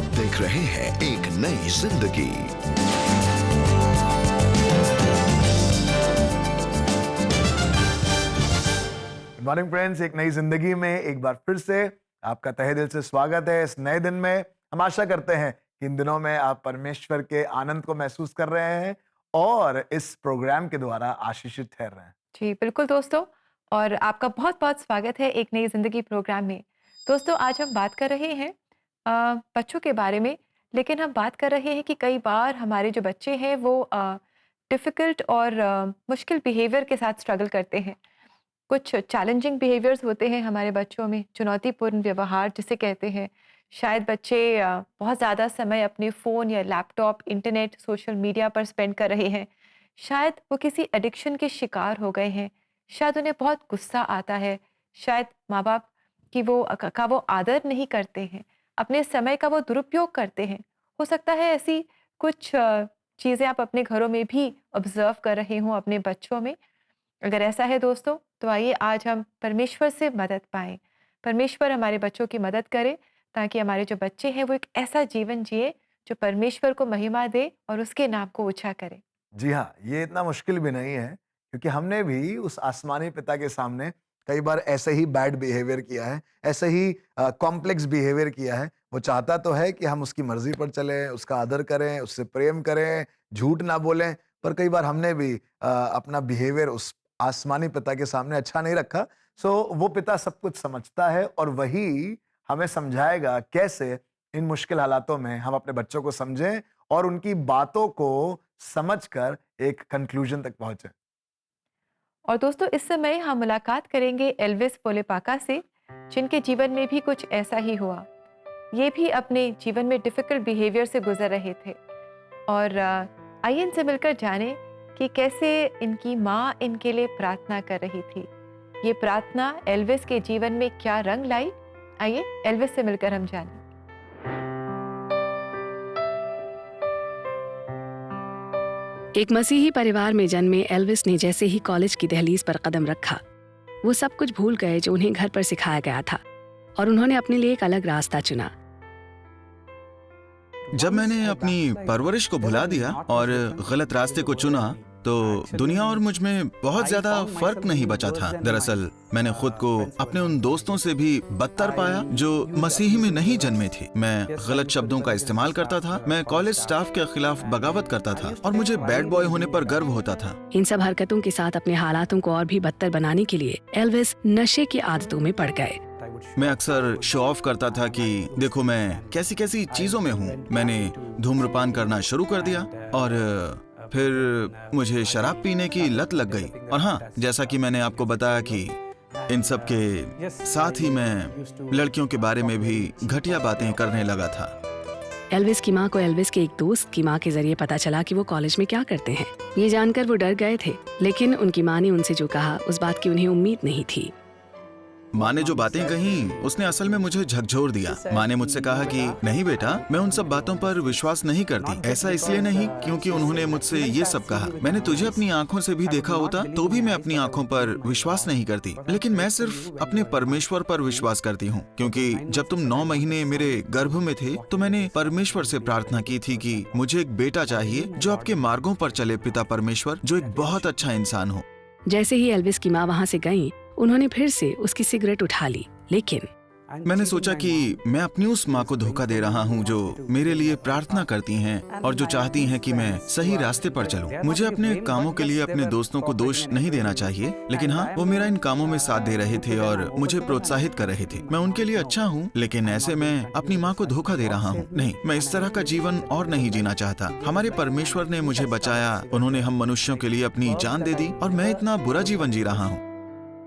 आप देख रहे हैं एक नई जिंदगी। गुड मॉर्निंग फ्रेंड्स, एक नई जिंदगी में एक बार फिर से आपका तहे दिल से स्वागत है। इस नए दिन में हम आशा करते हैं कि इन दिनों में आप परमेश्वर के आनंद को महसूस कर रहे हैं और इस प्रोग्राम के द्वारा आशीषित ठहर रहे हैं। जी, बिल्कुल दोस्तों, और आपका बहुत-बहुत स्वागत है एक नई ज़िंदगी प्रोग्राम में। दोस्तों, आज हम बात कर रहे हैं बच्चों के बारे में, लेकिन हम बात कर रहे हैं कि कई बार हमारे जो बच्चे हैं वो डिफ़िकल्ट और मुश्किल बिहेवियर के साथ स्ट्रगल करते हैं। कुछ चैलेंजिंग बिहेवियर्स होते हैं हमारे बच्चों में, चुनौतीपूर्ण व्यवहार जिसे कहते हैं। शायद बच्चे बहुत ज़्यादा समय अपने फ़ोन या लैपटॉप, इंटरनेट, सोशल मीडिया पर स्पेंड कर रहे हैं। शायद वो किसी एडिक्शन के शिकार हो गए हैं। शायद उन्हें बहुत गुस्सा आता है। शायद माँ-बाप की वो आदर नहीं करते हैं। अपने समय का वो दुरुपयोग करते हैं। हो सकता है ऐसी कुछ चीज़ें आप अपने घरों में भी ऑब्ज़र्व कर रहे हों अपने बच्चों में। अगर ऐसा है दोस्तों, तो आइए आज हम परमेश्वर से मदद पाएँ। परमेश्वर हमारे बच्चों की मदद करे ताकि हमारे जो बच्चे हैं वो एक ऐसा जीवन जिए जो परमेश्वर को महिमा दे और उसके नाम को ऊँचा करे। जी हाँ, ये इतना मुश्किल भी नहीं है क्योंकि हमने भी उस आसमानी पिता के सामने कई बार ऐसे ही बैड बिहेवियर किया है, ऐसे ही कॉम्प्लेक्स बिहेवियर किया है। वो चाहता तो है कि हम उसकी मर्जी पर चलें, उसका आदर करें, उससे प्रेम करें, झूठ ना बोलें, पर कई बार हमने भी अपना बिहेवियर उस आसमानी पिता के सामने अच्छा नहीं रखा। सो वो पिता सब कुछ समझता है और वही हमें समझाएगा कैसे इन मुश्किल हालातों में हम अपने बच्चों को समझें और उनकी बातों को समझकर एक कंक्लूजन तक पहुंचे। और दोस्तों, इस समय हम मुलाकात करेंगे एल्विस पोलेपाका से, जिनके जीवन में भी कुछ ऐसा ही हुआ। ये भी अपने जीवन में डिफ़िकल्ट बिहेवियर से गुजर रहे थे और आइए इनसे मिलकर जानें कि कैसे इनकी माँ इनके लिए प्रार्थना कर रही थी। ये प्रार्थना एल्विस के जीवन में क्या रंग लाई? आइए एल्विस से मिलकर हम जानें। एक मसीही परिवार में जन्मे एल्विस ने जैसे ही कॉलेज की दहलीज पर कदम रखा, वो सब कुछ भूल गए जो उन्हें घर पर सिखाया गया था और उन्होंने अपने लिए एक अलग रास्ता चुना। जब मैंने अपनी परवरिश को भुला दिया और गलत रास्ते को चुना तो दुनिया और मुझ में बहुत ज्यादा फर्क नहीं बचा था। दरअसल मैंने खुद को अपने उन दोस्तों से भी बदतर पाया जो मसीही में नहीं जन्मे थे। मैं गलत शब्दों का इस्तेमाल करता था, मैं कॉलेज स्टाफ के खिलाफ बगावत करता था और मुझे बैड बॉय होने पर गर्व होता था। इन सब हरकतों के साथ अपने हालातों को और भी बदतर बनाने के लिए एल्विस नशे की आदतों में पड़ गए। मैं अक्सर शो ऑफ करता था कि देखो मैं कैसी कैसी चीजों में हूँ। मैंने धूम्रपान करना शुरू कर दिया और फिर मुझे शराब पीने की लत लग गई। और हाँ, जैसा कि मैंने आपको बताया कि इन सब के साथ ही मैं लड़कियों के बारे में भी घटिया बातें करने लगा था। एल्विस की माँ को एल्विस के एक दोस्त की माँ के जरिए पता चला कि वो कॉलेज में क्या करते हैं। ये जानकर वो डर गए थे, लेकिन उनकी माँ ने उनसे जो कहा उस बात की उन्हें उम्मीद नहीं थी। माँ ने जो बातें कही उसने असल में मुझे झकझोर दिया। माँ ने मुझसे कहा कि नहीं बेटा, मैं उन सब बातों पर विश्वास नहीं करती। ऐसा इसलिए नहीं क्योंकि उन्होंने मुझसे ये सब कहा। मैंने तुझे अपनी आंखों से भी देखा होता तो भी मैं अपनी आंखों पर विश्वास नहीं करती, लेकिन मैं सिर्फ अपने परमेश्वर पर विश्वास करती हूँ। क्योंकि जब तुम 9 महीने मेरे गर्भ में थे तो मैंने परमेश्वर से प्रार्थना की थी कि मुझे एक बेटा चाहिए जो आपके मार्गों पर चले, पिता परमेश्वर, जो एक बहुत अच्छा इंसान हो। जैसे ही एल्विस की माँ वहाँ से गईं, उन्होंने फिर से उसकी सिगरेट उठा ली, लेकिन मैंने सोचा कि मैं अपनी उस माँ को धोखा दे रहा हूँ जो मेरे लिए प्रार्थना करती हैं और जो चाहती हैं कि मैं सही रास्ते पर चलूँ। मुझे अपने कामों के लिए अपने दोस्तों को दोष नहीं देना चाहिए, लेकिन हाँ, वो मेरा इन कामों में साथ दे रहे थे और मुझे प्रोत्साहित कर रहे थे। मैं उनके लिए अच्छा हूँ, लेकिन ऐसे मैं अपनी माँ को धोखा दे रहा हूँ। नहीं, मैं इस तरह का जीवन और नहीं जीना चाहता। हमारे परमेश्वर ने मुझे बचाया, उन्होंने हम मनुष्यों के लिए अपनी जान दे दी और मैं इतना बुरा जीवन जी रहा हूँ।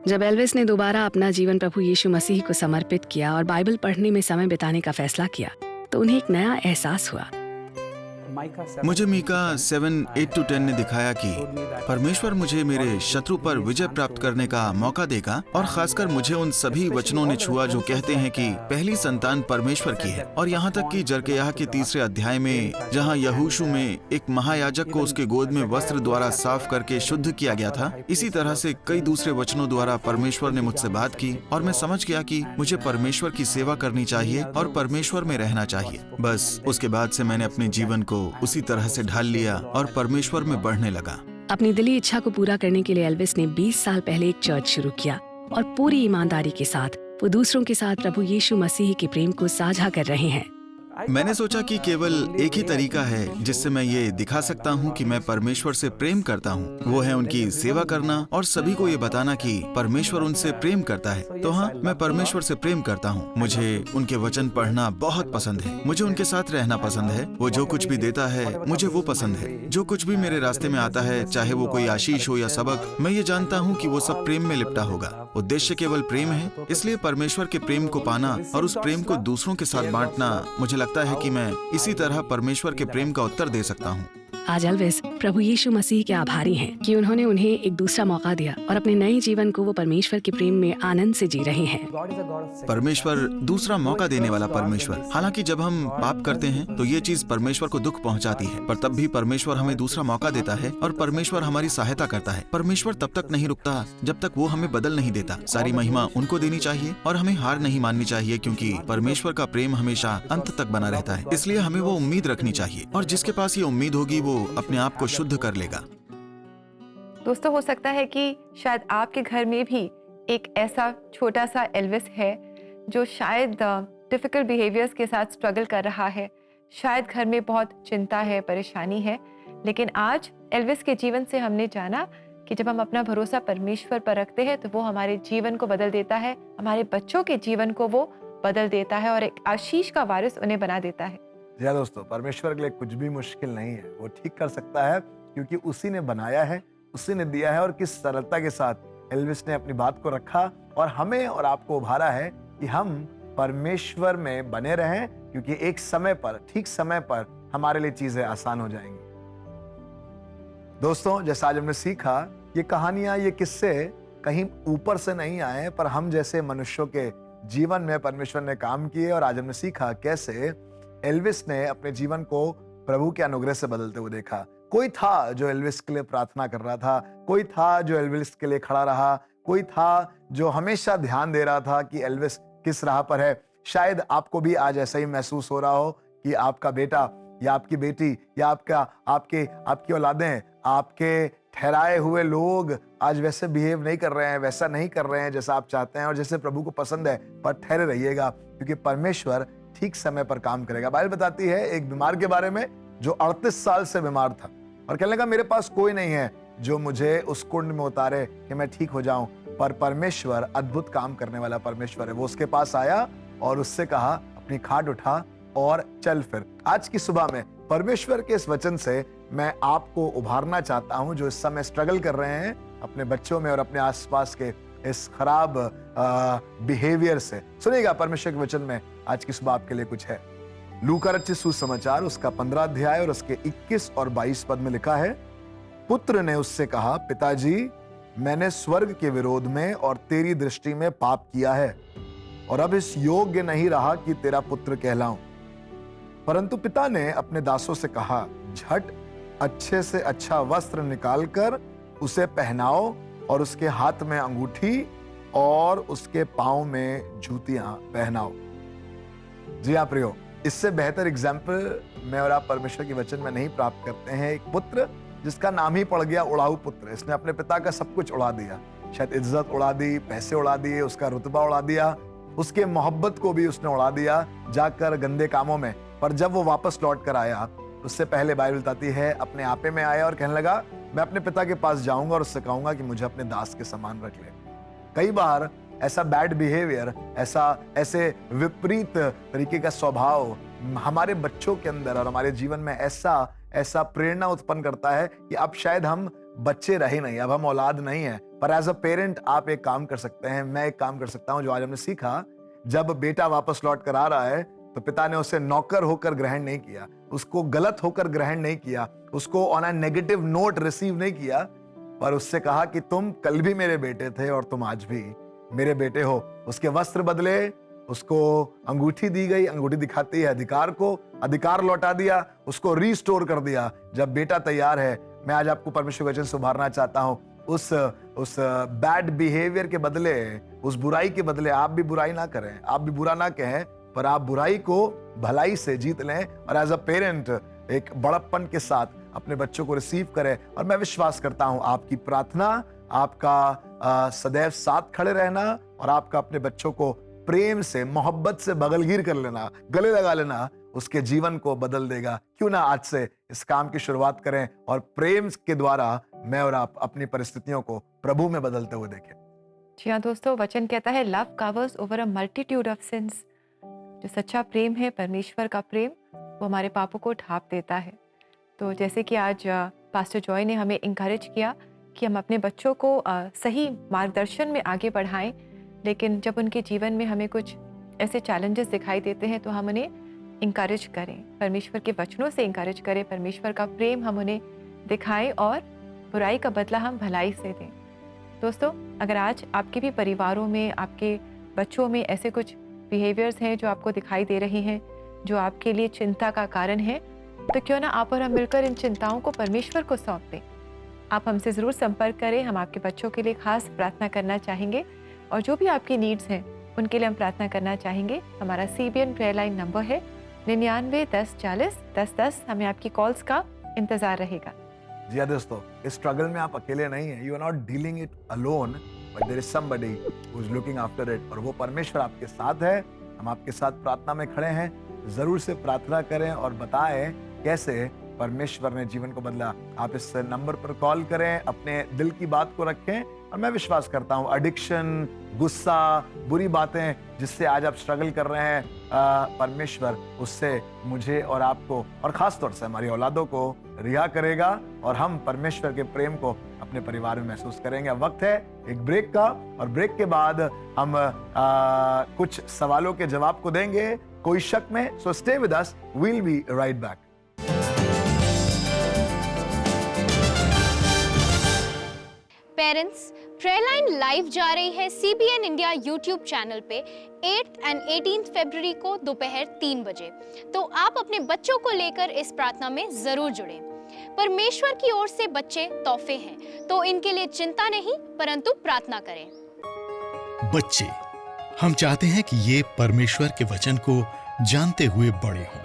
जब एल्विस ने दोबारा अपना जीवन प्रभु यीशु मसीह को समर्पित किया और बाइबल पढ़ने में समय बिताने का फैसला किया, तो उन्हें एक नया एहसास हुआ। मुझे मीका 7:8-10 ने दिखाया कि परमेश्वर मुझे मेरे शत्रु पर विजय प्राप्त करने का मौका देगा, और खासकर मुझे उन सभी वचनों ने छुआ जो कहते हैं कि पहली संतान परमेश्वर की है। और यहाँ तक कि जरकयाह के 3 अध्याय में जहाँ यहोशू में एक महायाजक को उसके गोद में वस्त्र द्वारा साफ करके शुद्ध किया गया था, इसी तरह से कई दूसरे वचनों द्वारा परमेश्वर ने मुझसे बात की और मैं समझ गया कि मुझे परमेश्वर की सेवा करनी चाहिए और परमेश्वर में रहना चाहिए। बस उसके बाद से मैंने अपने जीवन को उसी तरह से ढाल लिया और परमेश्वर में बढ़ने लगा। अपनी दिली इच्छा को पूरा करने के लिए एल्विस ने 20 साल पहले एक चर्च शुरू किया और पूरी ईमानदारी के साथ वो दूसरों के साथ प्रभु यीशु मसीह के प्रेम को साझा कर रहे हैं। मैंने सोचा कि केवल एक ही तरीका है जिससे मैं ये दिखा सकता हूँ कि मैं परमेश्वर से प्रेम करता हूँ, वो है उनकी सेवा करना और सभी को ये बताना कि परमेश्वर उनसे प्रेम करता है। तो हाँ, मैं परमेश्वर से प्रेम करता हूँ। मुझे उनके वचन पढ़ना बहुत पसंद है, मुझे उनके साथ रहना पसंद है। वो जो कुछ भी देता है मुझे वो पसंद है। जो कुछ भी मेरे रास्ते में आता है, चाहे वो कोई आशीष हो या सबक, मैं ये जानता हूँ कि वो सब प्रेम में लिपटा होगा। उद्देश्य केवल प्रेम है, इसलिए परमेश्वर के प्रेम को पाना और उस प्रेम को दूसरों के साथ बांटना, मुझे लगता है कि मैं इसी तरह परमेश्वर के प्रेम का उत्तर दे सकता हूँ। आज एल्विस प्रभु यीशु मसीह के आभारी हैं कि उन्होंने उन्हें एक दूसरा मौका दिया और अपने नए जीवन को वो परमेश्वर के प्रेम में आनंद से जी रहे हैं। परमेश्वर दूसरा मौका देने वाला परमेश्वर। हालांकि जब हम पाप करते हैं तो ये चीज परमेश्वर को दुख पहुंचाती है, पर तब भी परमेश्वर हमें दूसरा मौका देता है और परमेश्वर हमारी सहायता करता है। परमेश्वर तब तक नहीं रुकता जब तक वो हमें बदल नहीं देता। सारी महिमा उनको देनी चाहिए और हमें हार नहीं माननी चाहिए, क्योंकि परमेश्वर का प्रेम हमेशा अंत तक बना रहता है। इसलिए हमें वो उम्मीद रखनी चाहिए, और जिसके पास ये उम्मीद होगी वो अपने आप को शुद्ध कर लेगा। दोस्तों, हो सकता है कि शायद आपके घर में भी एक ऐसा छोटा सा एल्विस है जो शायद डिफिकल्ट बिहेवियर्स के साथ स्ट्रगल कर रहा है। शायद घर में बहुत चिंता है, परेशानी है। लेकिन आज एल्विस के जीवन से हमने जाना कि जब हम अपना भरोसा परमेश्वर पर रखते हैं तो वो हमारे जीवन को बदल देता है, हमारे बच्चों के जीवन को वो बदल देता है और एक आशीष का वारिस उन्हें बना देता है। जी हाँ दोस्तों, परमेश्वर के लिए कुछ भी मुश्किल नहीं है। वो ठीक कर सकता है क्योंकि उसी ने बनाया है, उसी ने दिया है। और किस सरलता के साथ एल्विस ने अपनी बात को रखा और हमें और आपको उभारा है कि हम परमेश्वर में बने रहें, क्योंकि एक समय पर, ठीक समय पर हमारे लिए चीजें आसान हो जाएंगी। दोस्तों, जैसा आज हमने सीखा, ये कहानियां, ये किस्से कहीं ऊपर से नहीं आए, पर हम जैसे मनुष्यों के जीवन में परमेश्वर ने काम किए। और आज हमने सीखा कैसे एल्विस ने अपने जीवन को प्रभु के अनुग्रह से बदलते हुए देखा। कोई था जो एल्विस के लिए प्रार्थना कर रहा था, कोई था जो एल्विस के लिए खड़ा रहा, कोई था जो हमेशा ध्यान दे रहा था कि एल्विस किस राह पर है। शायद आपको भी आज ऐसा ही महसूस हो रहा हो कि आपका बेटा या आपकी बेटी या आपकी औलादें, आपके ठहराए हुए लोग आज वैसे बिहेव नहीं कर रहे हैं, वैसा नहीं कर रहे हैं जैसा आप चाहते हैं और जैसे प्रभु को पसंद है। पर ठहरे रहिएगा, क्योंकि परमेश्वर ठीक समय पर काम करेगा। बाइबल बताती है एक बीमार के बारे में जो 38 साल से बीमार था और कहने लगा, मेरे पास कोई नहीं है जो मुझे उस कुंड में उतारे कि मैं ठीक हो जाऊं। पर परमेश्वर अद्भुत काम करने वाला परमेश्वर है। वो उसके पास आया और उससे कहा, अपनी खाट उठा और चल फिर। आज की सुबह में परमेश्वर के इस वचन से मैं आपको उभारना चाहता हूं, जो इस समय स्ट्रगल कर रहे हैं अपने बच्चों में और अपने आसपास के इस खराब बिहेवियर से। सुनिएगा, परमेश्वर के वचन में आज की सुबह आपके लिए कुछ है। लूका रचित सुसमाचार उसका 15 अध्याय और उसके 21 और 22 पद में लिखा है, पुत्र ने उससे कहा, पिताजी, मैंने स्वर्ग के विरोध में और तेरी दृष्टि में पाप किया है और अब इस योग्य नहीं रहा कि तेरा पुत्र कहलाऊं। परंतु पिता ने अपने दासों से कहा, झट अच्छे से अच्छा वस्त्र निकालकर उसे पहनाओ और उसके हाथ में अंगूठी और उसके पांव में जूतियां पहनाओ। जी हाँ प्रियो, इससे बेहतर एग्जाम्पल मैं और आप परमेश्वर के वचन में नहीं प्राप्त करते हैं। एक पुत्र जिसका नाम ही पड़ गया उड़ाऊ पुत्र। इसने अपने पिता का सब कुछ उड़ा दिया, शायद इज्जत उड़ा दी, पैसे उड़ा दिए, उसका रुतबा उड़ा दिया, उसके मोहब्बत को भी उसने उड़ा दिया जाकर गंदे कामों में। पर जब वो वापस लौट कर आया, उससे पहले बाइबल बताती है अपने आपे में आया और कहने लगा, मैं अपने पिता के पास जाऊंगा और उससे कहूंगा कि मुझे अपने दास के समान रख ले। कई बार ऐसा बैड बिहेवियर, ऐसे विपरीत तरीके का स्वभाव हमारे बच्चों के अंदर और हमारे जीवन में ऐसा प्रेरणा उत्पन्न करता है कि अब शायद हम बच्चे रहे नहीं, अब हम औलाद नहीं है। पर एज अ पेरेंट आप एक काम कर सकते हैं, मैं एक काम कर सकता हूं जो आज हमने सीखा। जब बेटा वापस लौट कर आ रहा है तो पिता ने उसे नौकर होकर ग्रहण नहीं किया, उसको गलत होकर ग्रहण नहीं किया, उसको on a negative note receive नहीं किया, पर उससे कहा कि तुम कल भी मेरे बेटे थे और तुम आज भी मेरे बेटे हो। उसके वस्त्र बदले, उसको अंगूठी दी गई, अंगूठी दिखाती है अधिकार को, अधिकार लौटा दिया, उसको रिस्टोर कर दिया। जब बेटा तैयार है, मैं आज आपको परमेश्वर वचन से उभारना चाहता हूं। उस बैड बिहेवियर के बदले, उस बुराई के बदले आप भी बुराई ना करें, आप भी बुरा ना कहें, पर आप बुराई को भलाई से जीत लें और एज अ पेरेंट एक बड़प्पन के साथ अपने बच्चों को रिसीव करें। और मैं विश्वास करता हूं आपकी प्रार्थना, आपका सदैव साथ खड़े रहना और आपका अपने बच्चों को प्रेम से, मोहब्बत से बगलगीर कर लेना, गले लगा लेना, उसके जीवन को बदल देगा। क्यों ना आज से इस काम की शुरुआत करें और प्रेम के द्वारा मैं और आप अपनी परिस्थितियों को प्रभु में बदलते हुए देखें। जी हाँ दोस्तों, वचन कहता है love covers over a multitude of since. जो सच्चा प्रेम है, परमेश्वर का प्रेम, वो हमारे पापों को ढांप देता है। तो जैसे कि आज पास्टर जॉय ने हमें इंकरेज किया कि हम अपने बच्चों को सही मार्गदर्शन में आगे बढ़ाएं, लेकिन जब उनके जीवन में हमें कुछ ऐसे चैलेंजेस दिखाई देते हैं तो हम उन्हें इंकरेज करें, परमेश्वर के वचनों से इंकरेज करें, परमेश्वर का प्रेम हम उन्हें दिखाएं और बुराई का बदला हम भलाई से दें। दोस्तों, अगर आज आपके भी परिवारों में, आपके बच्चों में ऐसे कुछ बिहेवियर्स हैं जो आपको दिखाई दे रहे हैं, जो आपके लिए चिंता का कारण है, तो क्यों ना आप और हम मिलकर इन चिंताओं को परमेश्वर को सौंप दें। आप हमसे ज़रूर संपर्क करें, हम आपके बच्चों के लिए खास प्रार्थना करना चाहेंगे और जो भी आपकी नीड्स हैं उनके लिए हम प्रार्थना करना चाहेंगे। हमारा CBN प्रेयर लाइन नंबर है 99 10 40 10 10। हमें आपकी कॉल्स का इंतज़ार रहेगा। जी हाँ दोस्तों, इस स्ट्रगल में आप अकेले नहीं हैं। You are not dealing it alone, but there is somebody who is looking after it, और वो परमेश्वर आपके साथ है। हम आपके साथ प्रार्थना में खड़े हैं। जरूर से प्रार्थना करें और बताएं कैसे परमेश्वर ने जीवन को बदला। आप इस नंबर पर कॉल करें, अपने दिल की बात को रखें, और मैं विश्वास करता हूं एडिक्शन, गुस्सा, बुरी बातें जिससे आज आप स्ट्रगल कर रहे हैं, परमेश्वर उससे मुझे और आपको और खास तौर से हमारी औलादों को रिहा करेगा और हम परमेश्वर के प्रेम को अपने परिवार में महसूस करेंगे। अब वक्त है एक ब्रेक का, और ब्रेक के बाद हम कुछ सवालों के जवाब को देंगे, कोई शक में। So stay with us, we'll be right back. Parents, prayer line live जा रही है CBN इंडिया यूट्यूब चैनल पे 8th and 18th फरवरी को दोपहर 3 बजे। तो आप अपने बच्चों को लेकर इस प्रार्थना में जरूर जुड़ें। परमेश्वर की ओर से बच्चे तोहफे हैं, तो इनके लिए चिंता नहीं परंतु प्रार्थना करें। बच्चे, हम चाहते हैं कि ये परमेश्वर के वचन को जानते हुए बड़े हों,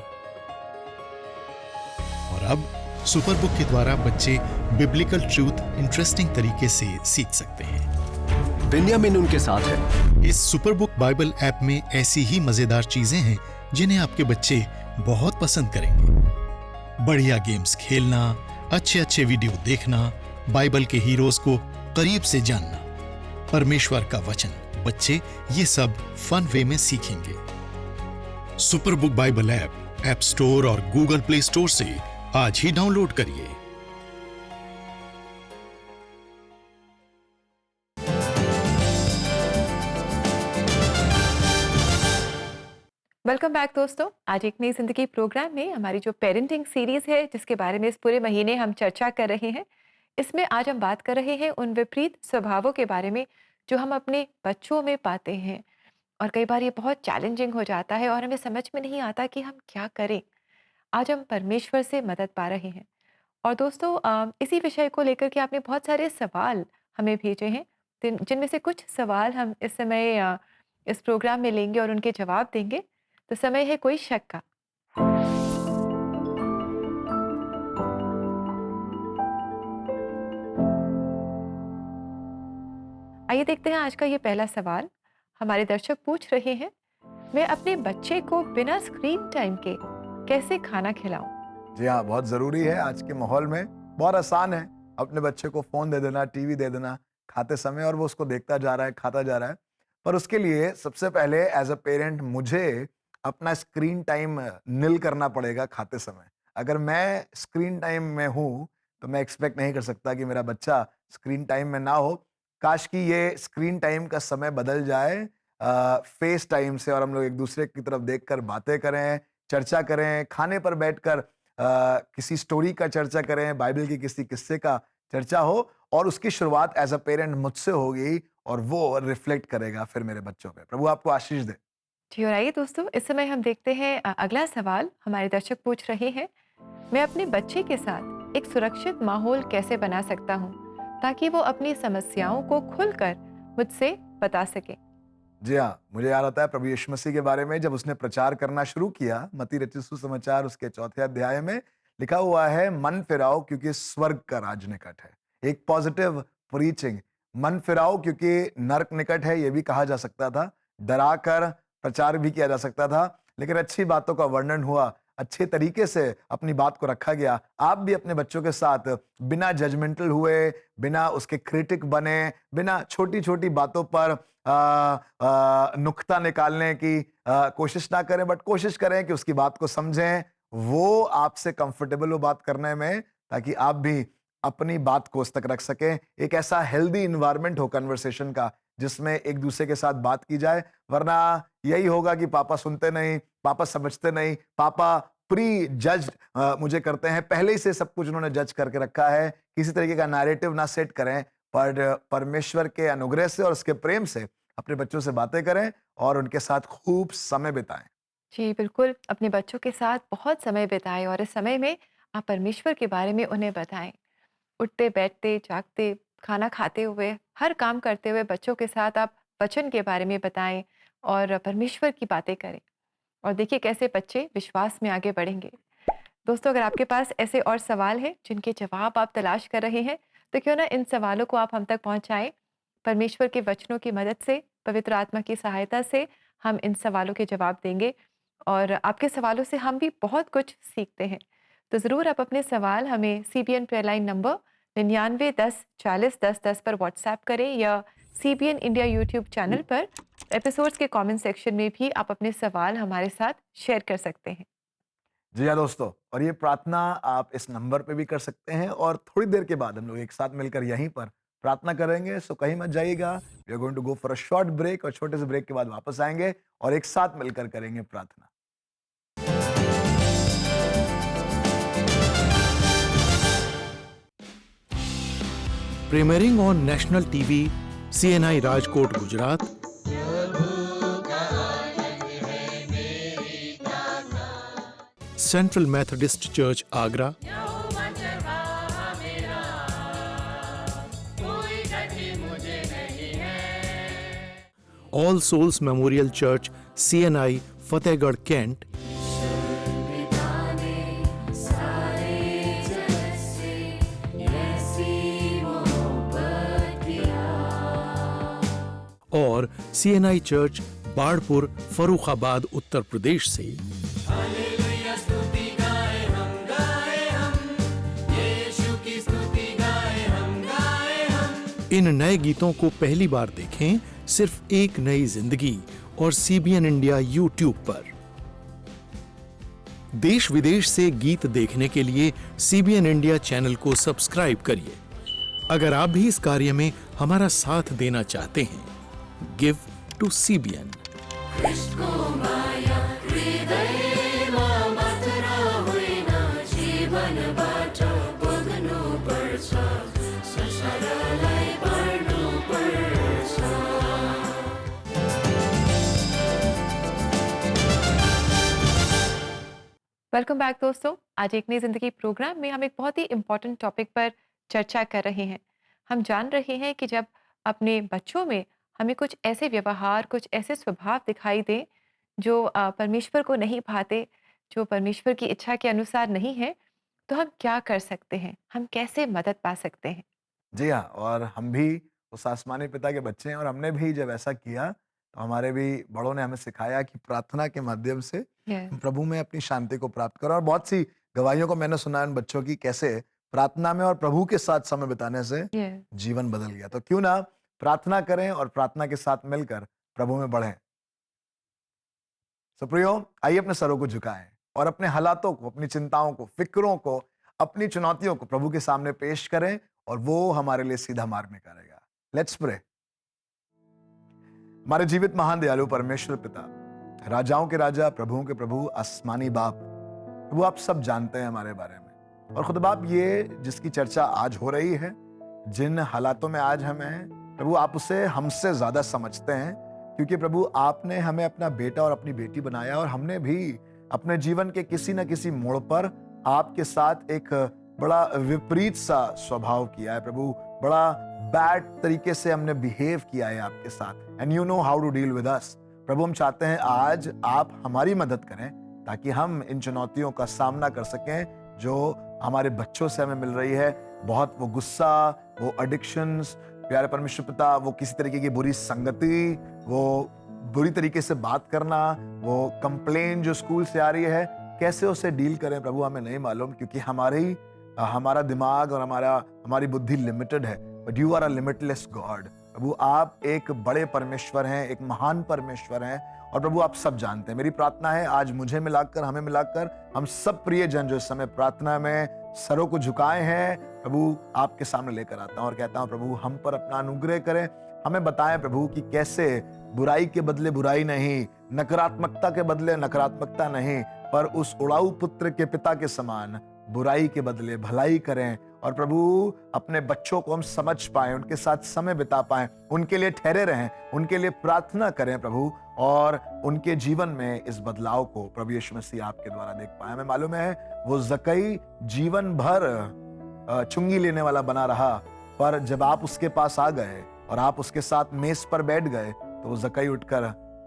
और अब सुपरबुक के द्वारा बच्चे बिब्लिकल ट्रूथ इंटरेस्टिंग तरीके से सीख सकते हैं। बेन्यामिन उनके साथ है। इस सुपरबुक बाइबल ऐप में ऐसी ही मजेदार चीजें हैं जिन्हें आपके बच्चे बहुत पसंद करेंगे। बढ़िया गेम्स खेलना, अच्छे अच्छे वीडियो देखना, बाइबल के हीरोज को करीब से जानना, परमेश्वर का वचन, बच्चे ये सब फन वे में सीखेंगे। सुपरबुक बाइबल ऐप स्टोर और गूगल प्ले स्टोर से आज ही डाउनलोड करिए। वेलकम बैक दोस्तों। आज एक नई जिंदगी प्रोग्राम में हमारी जो पेरेंटिंग सीरीज है, जिसके बारे में इस पूरे महीने हम चर्चा कर रहे हैं, इसमें आज हम बात कर रहे हैं उन विपरीत स्वभावों के बारे में जो हम अपने बच्चों में पाते हैं। और कई बार ये बहुत चैलेंजिंग हो जाता है और हमें समझ में नहीं आता कि हम क्या करें। आज हम परमेश्वर से मदद पा रहे हैं। और दोस्तों, इसी विषय को लेकर के आपने बहुत सारे सवाल हमें भेजे हैं, जिनमें से कुछ सवाल हम इस समय इस प्रोग्राम में लेंगे और उनके जवाब देंगे। तो समय है कोई शक का। आइए देखते हैं आज का ये पहला सवाल। हमारे दर्शक पूछ रहे हैं, मैं अपने बच्चे को बिना स्क्रीन टाइम के कैसे खाना खिलाऊं? जी हाँ, बहुत जरूरी है आज के माहौल में। बहुत आसान है अपने बच्चे को फोन दे देना, टीवी दे देना खाते समय, और वो उसको देखता जा रहा है, खाता जा रहा है। पर उसके लिए सबसे पहले एज अ पेरेंट मुझे अपना स्क्रीन टाइम निल करना पड़ेगा खाते समय। अगर मैं स्क्रीन टाइम में हूँ तो मैं एक्सपेक्ट नहीं कर सकता कि मेरा बच्चा स्क्रीन टाइम में ना हो। काश कि ये स्क्रीन टाइम का समय बदल जाए। फेस टाइम से और हम लोग एक दूसरे की तरफ देखकर बातें करें, चर्चा करें, खाने पर बैठकर किसी स्टोरी का चर्चा करें, बाइबल की किसी किस्से का चर्चा हो और उसकी शुरुआत एज अ पेरेंट मुझसे होगी और वो रिफ्लेक्ट करेगा फिर मेरे बच्चों पे। प्रभु आपको आशीष दे। जी और आइए दोस्तों, इस समय हम देखते हैं अगला सवाल हमारे दर्शक पूछ रहे हैं। मैं अपने बच्चे के साथ एक सुरक्षित माहौल कैसे बना सकता हूँ ताकि वो अपनी समस्याओं को खुलकर मुझसे बता सके? जी हाँ, मुझे याद आता है प्रभु यीशु मसीह के बारे में जब उसने प्रचार करना शुरू किया, मत्ती रचित सुसमाचार उसके 4थे अध्याय में लिखा हुआ है, मन फिराओ क्योंकि स्वर्ग का राज निकट है। एक पॉजिटिव प्रीचिंग, मन फिराओ क्योंकि नरक निकट है, ये भी कहा जा सकता था। डरा कर प्रचार भी किया जा सकता था, लेकिन अच्छी बातों का वर्णन हुआ, अच्छे तरीके से अपनी बात को रखा गया। आप भी अपने बच्चों के साथ बिना जजमेंटल हुए, बिना उसके क्रिटिक बने, बिना छोटी-छोटी बातों पर नुक्ता निकालने की कोशिश ना करें, बट कोशिश करें कि उसकी बात को समझें, वो आपसे कंफर्टेबल हो बात करने में, ताकि आप भी अपनी बात को उस तक रख सकें। एक ऐसा हेल्दी इन्वायरमेंट हो कन्वर्सेशन का, जिसमें एक दूसरे के साथ बात की जाए, वरना यही होगा कि पापा सुनते नहीं, पापा समझते नहीं, पापा प्री जज मुझे करते हैं, पहले ही से सब कुछ उन्होंने जज करके रखा है। किसी तरीके का नैरेटिव ना सेट करें, पर परमेश्वर के अनुग्रह से और उसके प्रेम से अपने बच्चों से बातें करें और उनके साथ खूब समय बिताएं। जी बिल्कुल, अपने बच्चों के साथ बहुत समय बिताएं और इस समय में आप परमेश्वर के बारे में उन्हें बताएं। उठते, बैठते, जागते, खाना खाते हुए, हर काम करते हुए बच्चों के साथ आप वचन के बारे में बताएं और परमेश्वर की बातें करें। और देखिए कैसे बच्चे विश्वास में आगे बढ़ेंगे। दोस्तों, अगर आपके पास ऐसे और सवाल हैं जिनके जवाब आप तलाश कर रहे हैं, तो क्यों ना इन सवालों को आप हम तक पहुंचाएं। परमेश्वर के वचनों की मदद से, पवित्र आत्मा की सहायता से हम इन सवालों के जवाब देंगे और आपके सवालों से हम भी बहुत कुछ सीखते हैं। तो ज़रूर आप अपने सवाल हमें CBN प्रेयर लाइन नंबर 9910401010 पर व्हाट्सएप करें या CBN इंडिया यूट्यूब चैनल पर एपिसोड्स के कमेंट सेक्शन में भी आप अपने सवाल हमारे साथ शेयर कर सकते हैं। जी हाँ दोस्तों, और ये प्रार्थना आप इस नंबर पे भी कर सकते हैं और थोड़ी देर के बाद हम लोग एक साथ मिलकर यहीं पर प्रार्थना करेंगे। सो कहीं मत जाइएगा, we are going to go for a short break और छोटे से ब्रेक के बाद वापस आएंगे और एक साथ मिलकर करेंगे प्रार्थना। Premiering on national TV, CNI Rajkot Gujarat, central methodist church Agra, all souls memorial church CNI Fatehgarh cantt, और CNI चर्च बाढ़पुर फर्रुखाबाद उत्तर प्रदेश से। इन नए गीतों को पहली बार देखें सिर्फ एक नई जिंदगी और CBN इंडिया YouTube पर। देश विदेश से गीत देखने के लिए CBN इंडिया चैनल को सब्सक्राइब करिए। अगर आप भी इस कार्य में हमारा साथ देना चाहते हैं, give to CBN। Welcome back दोस्तों। आज एक नई जिंदगी प्रोग्राम में हम एक बहुत ही इम्पोर्टेंट टॉपिक पर चर्चा कर रहे हैं। हम जान रहे हैं कि जब अपने बच्चों में हमें कुछ ऐसे व्यवहार, कुछ ऐसे स्वभाव दिखाई दें जो परमेश्वर को नहीं भाते, जो परमेश्वर की इच्छा के अनुसार नहीं है, तो हम क्या कर सकते हैं? हम कैसे मदद पा सकते हैं? जी हाँ, और हम भी उस आसमानी पिता के बच्चे हैं और हमने भी जब ऐसा किया तो हमारे भी बड़ों ने हमें सिखाया कि प्रार्थना के माध्यम से Yes. हम प्रभु में अपनी शांति को प्राप्त करो। और बहुत सी गवाहियों को मैंने सुना है उन बच्चों की, कैसे प्रार्थना में और प्रभु के साथ समय बिताने से Yes. जीवन बदल गया। तो क्यों ना प्रार्थना करें और प्रार्थना के साथ मिलकर प्रभु में बढ़ें। सुप्रियो, आइए अपने सरों को झुकाएं और अपने हालातों को, अपनी चिंताओं को, फिक्रों को, अपनी चुनौतियों को प्रभु के सामने पेश करें और वो हमारे लिए सीधा मार्ग निकालेगा। Let's pray. हमारे जीवित महान दयालु परमेश्वर पिता, राजाओं के राजा, प्रभुओं के प्रभु, आसमानी बाप, प्रभु आप सब जानते हैं हमारे बारे में। और खुद बाप, ये जिसकी चर्चा आज हो रही है, जिन हालातों में आज हम हैं, प्रभु आप उसे हमसे ज्यादा समझते हैं, क्योंकि प्रभु आपने हमें अपना बेटा और अपनी बेटी बनाया, और हमने भी अपने जीवन के किसी न किसी मोड़ पर आपके साथ एक बड़ा विपरीत सा स्वभाव किया है प्रभु। बड़ा बैड तरीके से हमने बिहेव किया है आपके साथ, and you know how to deal with us. प्रभु हम चाहते हैं आज आप हमारी मदद करें, ताकि हम इन चुनौतियों का सामना कर सकें जो हमारे बच्चों से हमें मिल रही है। बहुत वो गुस्सा, वो एडिक्शंस, प्यारे परमेश्वर पिता, वो किसी तरीके की बुरी संगति, वो बुरी तरीके से बात करना, वो कंप्लेन जो स्कूल से आ रही है, कैसे उसे डील करें प्रभु हमें नहीं मालूम, क्योंकि हमारा दिमाग और हमारी बुद्धि लिमिटेड है, but you are a limitless God. प्रभु आप एक बड़े परमेश्वर हैं, एक महान परमेश्वर हैं, और प्रभु आप सब जानते हैं। मेरी प्रार्थना है आज मुझे मिलाकर, हमें मिलाकर, हम सब प्रियजन जो इस समय प्रार्थना में सरों को झुकाए हैं, प्रभु आपके सामने लेकर आता हूं और कहता हूं प्रभु हम पर अपना अनुग्रह करें। हमें बताएं प्रभु कि कैसे बुराई के बदले बुराई नहीं, नकारात्मकता के बदले नकारात्मकता नहीं, पर उस उड़ाऊ पुत्र के पिता के समान बुराई के बदले भलाई करें, और प्रभु अपने बच्चों को हम समझ पाएं, उनके साथ समय बिता पाएं, उनके लिए ठहरे रहें, उनके लिए प्रार्थना करें प्रभु, और उनके जीवन में इस बदलाव को प्रभु यीशु मसीह आपके द्वारा देख पाए। हमें मालूम है वो जकई जीवन भर चुंगी लेने वाला बना रहा, पर जब आप उसके पास आ गए और आप उसके साथ मेज पर बैठ गए, तो वो जकई उठकर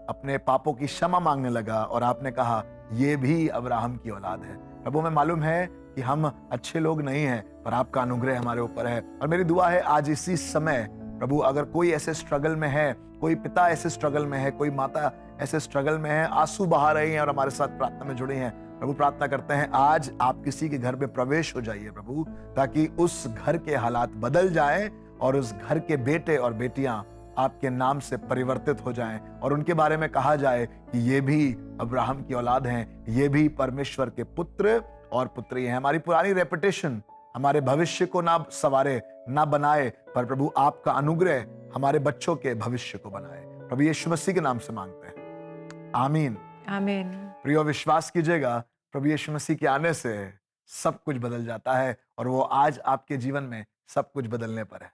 अपने पापों की क्षमा मांगने लगा, और आपने कहा ये भी अब्राहम की औलाद है। प्रभु हमें मालूम है कि हम अच्छे लोग नहीं हैं, पर आपका अनुग्रह हमारे ऊपर है। और मेरी दुआ है आज इसी समय प्रभु अगर कोई ऐसे स्ट्रगल में है, कोई पिता ऐसे स्ट्रगल में है, कोई माता ऐसे स्ट्रगल में है, आंसू बहा रही हैं और हमारे साथ प्रार्थना में जुड़ी हैं, प्रभु प्रार्थना करते हैं आज आप किसी के घर में प्रवेश हो जाइए प्रभु, ताकि उस घर के हालात बदल जाएं और उस घर के बेटे और बेटियां आपके नाम से परिवर्तित हो जाएं, और उनके बारे में कहा जाए कि ये भी अब्राहम की औलाद हैं, ये भी परमेश्वर के पुत्र और पुत्री हैं। हमारी पुरानी रेपुटेशन हमारे भविष्य को ना सवारे, ना बनाए, पर प्रभु आपका अनुग्रह हमारे बच्चों के भविष्य को बनाए। प्रभु यीशु मसीह के नाम से मांगते हैं, आमीन आमीन। प्रियो विश्वास कीजिएगा, प्रभु यीशु मसीह के आने से सब कुछ बदल जाता है, और वो आज आपके जीवन में सब कुछ बदलने पर है।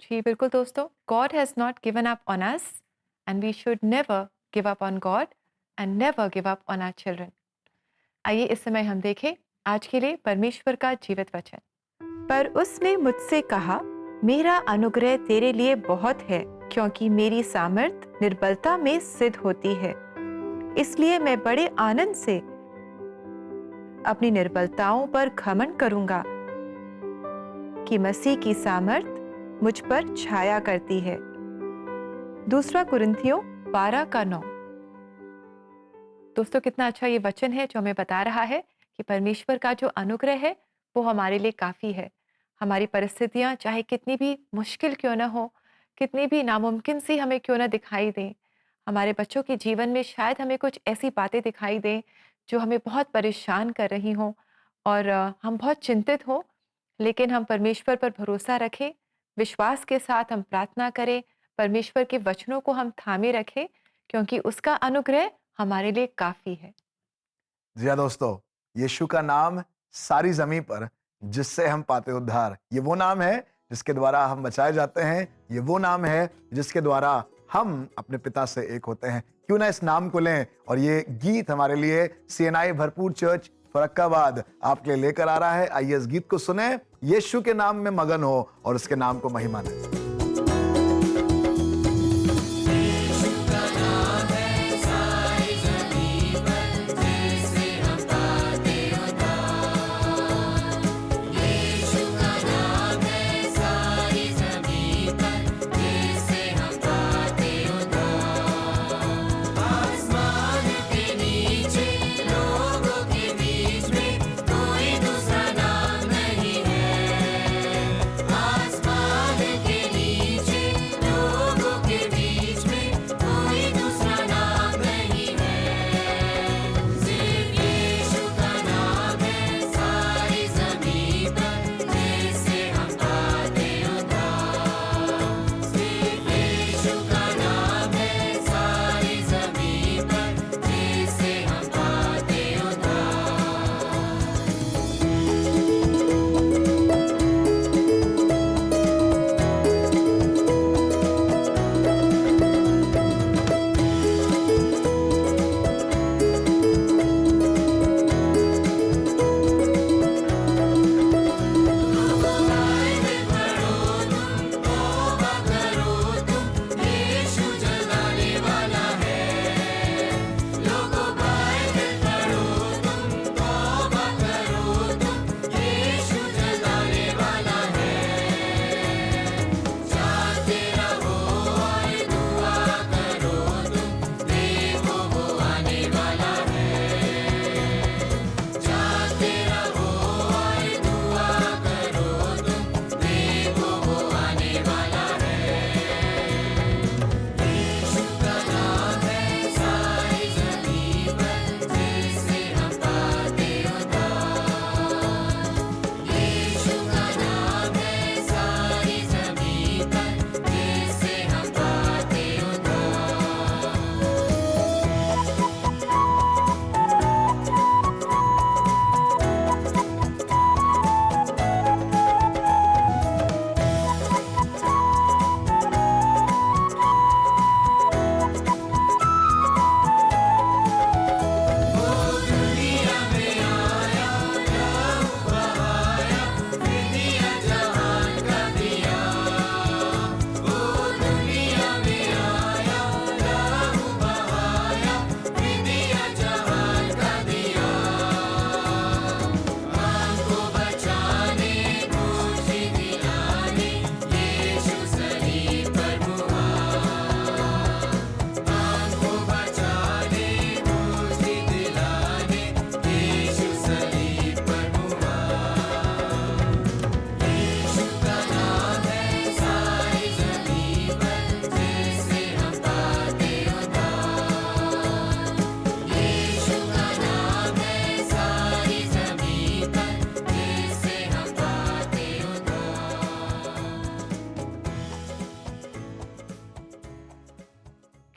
जी बिल्कुल दोस्तों, God has not given up on us and we should never give up on God and never give up on our children। आइए इस समय हम देखें आज के लिए परमेश्वर का जीवित वचन। पर उसने मुझसे कहा, मेरा अनुग्रह तेरे लिए बहुत है, क्योंकि मेरी सामर्थ निर्बलता में सिद्ध होती है। इसलिए मैं बड़े आनंद से अपनी निर्बलताओं पर घमंड करूंगा कि मसीह की सामर्थ मुझ पर छाया करती है। दूसरा कुरिन्थियों 12:9। दोस्तों कितना अच्छा ये वचन है जो हमें बता रहा है कि परमेश्वर का जो अनुग्रह है वो हमारे लिए काफ़ी है। हमारी परिस्थितियां चाहे कितनी भी मुश्किल क्यों ना हो, कितनी भी नामुमकिन सी हमें क्यों ना दिखाई दें, हमारे बच्चों के जीवन में शायद हमें कुछ ऐसी बातें दिखाई दें जो हमें बहुत परेशान कर रही हों और हम बहुत चिंतित हों, लेकिन हम परमेश्वर पर भरोसा रखें, विश्वास के साथ हम प्रार्थना करें, परमेश्वर के वचनों को हम थामे रखें, क्योंकि उसका अनुग्रह हमारे लिए काफ़ी है। जी हाँ दोस्तों, यीशु का नाम सारी जमीन पर जिससे हम पाते उद्धार, ये वो नाम है जिसके द्वारा हम बचाए जाते हैं, ये वो नाम है जिसके द्वारा हम अपने पिता से एक होते हैं। क्यों ना इस नाम को लें, और ये गीत हमारे लिए CNI भरपूर चर्च फरक्काबाद आपके लिए लेकर आ रहा है। आइए इस गीत को सुने, यीशु के नाम में मगन हो और उसके नाम को महिमा दें। कोई दूसरा नाम नहीं है, आसमान के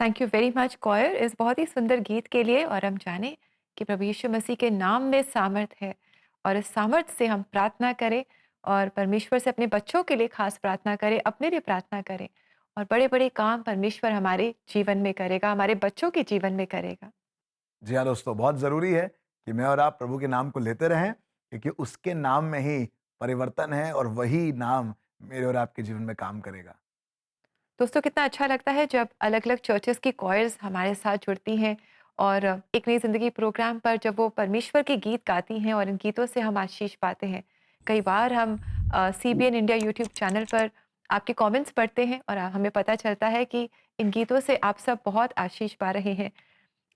thank you very much coir इस बहुत ही सुंदर गीत के लिए। और हम जाने कि प्रभु यीशु मसीह के नाम में सामर्थ है और इस सामर्थ से हम प्रार्थना करें और परमेश्वर से अपने बच्चों के लिए खास प्रार्थना करें, अपने लिए प्रार्थना करें और बड़े बड़े काम परमेश्वर हमारे जीवन में करेगा, हमारे बच्चों के जीवन में करेगा। जी हाँ दोस्तों, बहुत ज़रूरी है कि मैं और आप प्रभु के नाम को लेते रहें, क्योंकि उसके नाम में ही परिवर्तन है और वही नाम मेरे और आपके जीवन में काम करेगा। दोस्तों कितना अच्छा लगता है जब अलग अलग चर्चेस की कॉयर्स हमारे साथ जुड़ती हैं और एक नई ज़िंदगी प्रोग्राम पर जब वो परमेश्वर के गीत गाती हैं और इन गीतों से हम आशीष पाते हैं। कई बार हम CBN इंडिया यूट्यूब चैनल पर आपके कमेंट्स पढ़ते हैं और हमें पता चलता है कि इन गीतों से आप सब बहुत आशीष पा रहे हैं।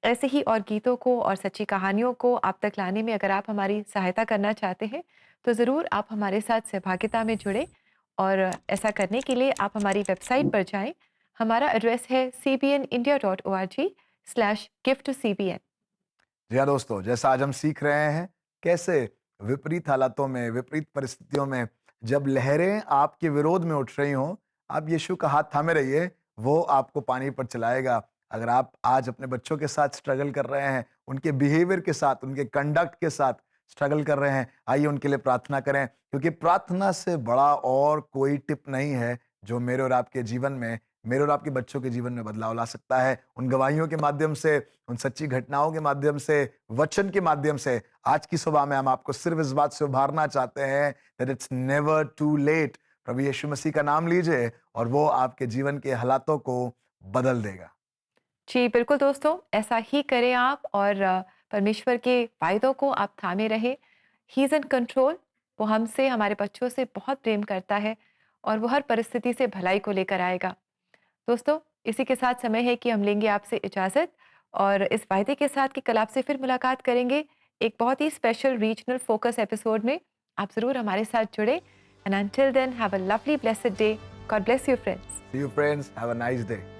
ऐसे ही और गीतों को और सच्ची कहानियों को आप तक लाने में अगर आप हमारी सहायता करना चाहते हैं तो ज़रूर आप हमारे साथ सहभागिता में जुड़ें। और ऐसा करने के लिए आप हमारी वेबसाइट पर जाएं। हमारा एड्रेस है cbnindia.org/give-to-cbn। जी हाँ दोस्तों, जैसा आज हम सीख रहे हैं कैसे विपरीत हालातों में, विपरीत परिस्थितियों में जब लहरें आपके विरोध में उठ रही हों, आप यीशु का हाथ थामे रहिए, वो आपको पानी पर चलाएगा। अगर आप आज अपने बच्चों के साथ स्ट्रगल कर रहे हैं, उनके बिहेवियर के साथ, उनके कंडक्ट के साथ स्ट्रगल कर रहे हैं, आइए उनके लिए प्रार्थना करें, क्योंकि प्रार्थना से बड़ा और कोई टिप नहीं है जो मेरे और आपके जीवन में, मेरे और आपके बच्चों के जीवन में बदलाव ला सकता है। उन गवाहियों के माध्यम से, उन सच्ची घटनाओं के माध्यम से, वचन के माध्यम से आज की सुबह में हम आपको सिर्फ इस बात से उभारना चाहते हैं that it's never too late. प्रभु यीशु मसीह का नाम लीजिए और वो आपके जीवन के हालातों को बदल देगा। जी बिल्कुल दोस्तों, ऐसा ही करें आप और परमेश्वर के वायदों को आप थामे रहे। He is in control. वो हमसे, हमारे बच्चों से बहुत प्रेम करता है और वो हर परिस्थिति से भलाई को लेकर आएगा। दोस्तों इसी के साथ समय है कि हम लेंगे आपसे इजाज़त और इस वायदे के साथ कि कल आपसे फिर मुलाकात करेंगे एक बहुत ही स्पेशल रीजनल फोकस एपिसोड में। आप ज़रूर हमारे साथ जुड़े and until then have a lovely blessed day. God bless you friends. See you friends, have a nice day.